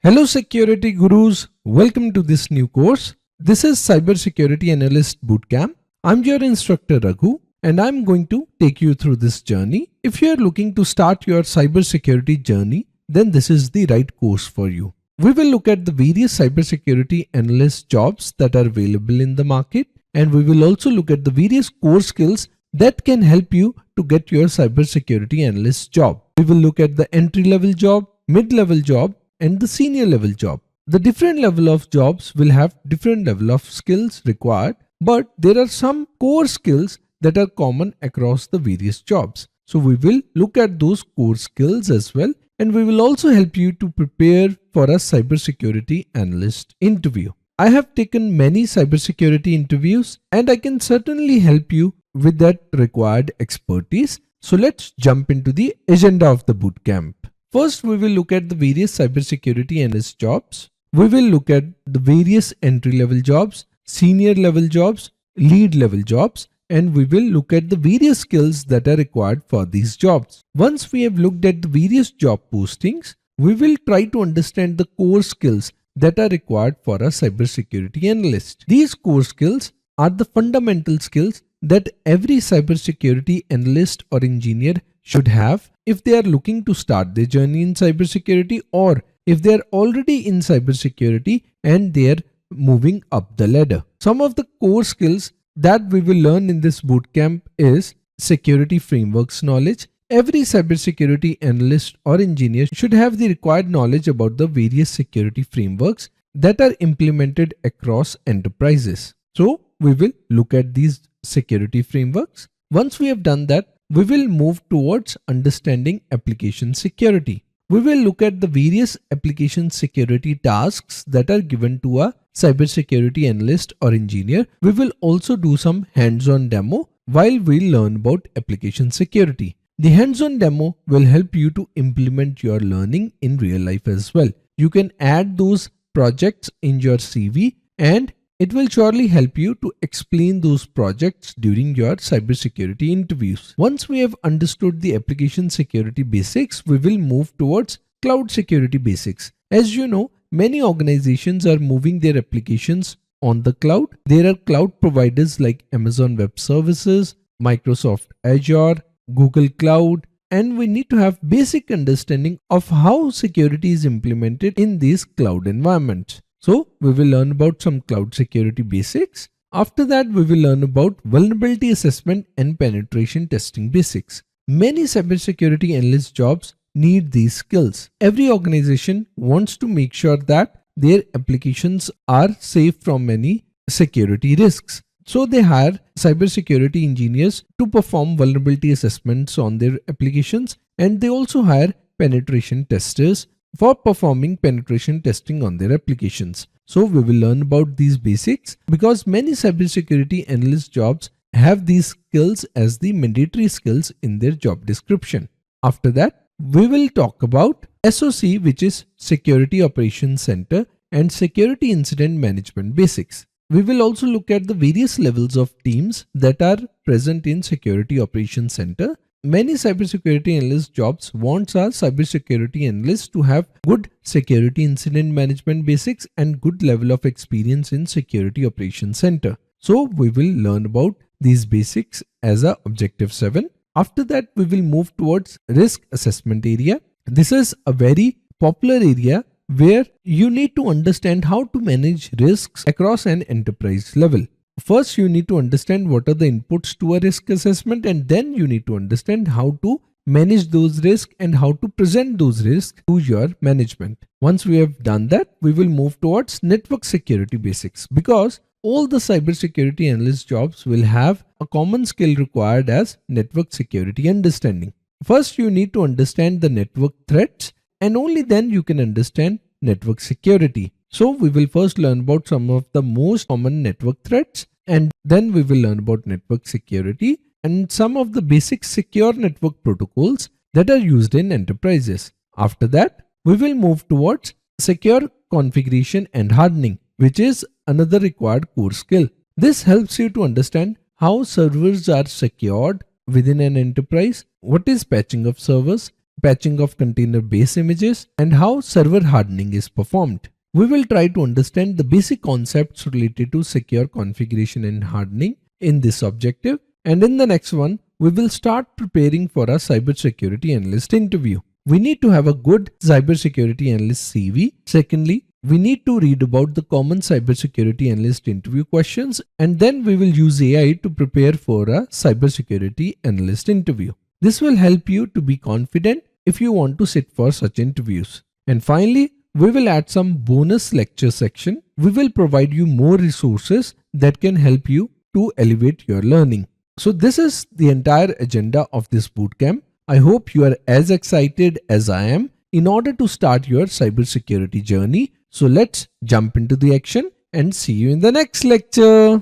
Hello security gurus, welcome to this new course. This is Cybersecurity Analyst Bootcamp. I'm your instructor Raghu and I'm going to take you through this journey. If you are looking to start your cybersecurity journey, then this is the right course for you. We will look at the various cybersecurity analyst jobs that are available in the market, and we will also look at the various core skills that can help you to get your cybersecurity analyst job. We will look at the entry-level job, mid-level job, and the senior level job. The different level of jobs will have different level of skills required, but there are some core skills that are common across the various jobs. So we will look at those core skills as well, and we will also help you to prepare for a cybersecurity analyst interview. I have taken many cybersecurity interviews and I can certainly help you with that required expertise. So let's jump into the agenda of the bootcamp. First, we will look at the various cybersecurity analyst jobs. We will look at the various entry-level jobs, senior level jobs, lead level jobs, and we will look at the various skills that are required for these jobs. Once we have looked at the various job postings, we will try to understand the core skills that are required for a cybersecurity analyst. These core skills are the fundamental skills that every cybersecurity analyst or engineer should have if they are looking to start their journey in cybersecurity, or if they are already in cybersecurity and they are moving up the ladder. Some of the core skills that we will learn in this bootcamp is security frameworks knowledge. Every cybersecurity analyst or engineer should have the required knowledge about the various security frameworks that are implemented across enterprises. So we will look at these security frameworks. Once we have done that, we will move towards understanding application security. We will look at the various application security tasks that are given to a cybersecurity analyst or engineer. We will also do some hands-on demo while we learn about application security. The hands-on demo will help you to implement your learning in real life as well. You can add those projects in your CV, and it will surely help you to explain those projects during your cybersecurity interviews. Once we have understood the application security basics, we will move towards cloud security basics. As you know, many organizations are moving their applications on the cloud. There are cloud providers like Amazon Web Services, Microsoft Azure, Google Cloud, and we need to have basic understanding of how security is implemented in these cloud environments. So we will learn about some cloud security basics. After that, we will learn about vulnerability assessment and penetration testing basics. Many cybersecurity analyst jobs need these skills. Every organization wants to make sure that their applications are safe from any security risks. So they hire cybersecurity engineers to perform vulnerability assessments on their applications, and they also hire penetration testers for performing penetration testing on their applications. So we will learn about these basics because many cybersecurity analyst jobs have these skills as the mandatory skills in their job description. After that, we will talk about SOC, which is Security Operations Center, and Security Incident Management basics. We will also look at the various levels of teams that are present in Security Operations Center. Many cybersecurity analyst jobs want our cybersecurity analysts to have good security incident management basics and good level of experience in Security Operations Center. So we will learn about these basics as a objective 7. After that, we will move towards risk assessment area. This is a very popular area where you need to understand how to manage risks across an enterprise level. First, you need to understand what are the inputs to a risk assessment, and then you need to understand how to manage those risks and how to present those risks to your management. Once we have done that, we will move towards network security basics, because all the cybersecurity analyst jobs will have a common skill required as network security understanding. First, you need to understand the network threats, and only then you can understand network security. So we will first learn about some of the most common network threats, and then we will learn about network security and some of the basic secure network protocols that are used in enterprises. After that, we will move towards secure configuration and hardening, which is another required core skill. This helps you to understand how servers are secured within an enterprise, what is patching of servers, patching of container-based images, and how server hardening is performed. We will try to understand the basic concepts related to secure configuration and hardening in this objective, and in the next one, we will start preparing for a cybersecurity analyst interview. We need to have a good cybersecurity analyst CV. Secondly, we need to read about the common cybersecurity analyst interview questions, and then we will use AI to prepare for a cybersecurity analyst interview. This will help you to be confident if you want to sit for such interviews. And finally, we will add some bonus lecture section. We will provide you more resources that can help you to elevate your learning. So this is the entire agenda of this bootcamp. I hope you are as excited as I am in order to start your cybersecurity journey. So let's jump into the action and see you in the next lecture.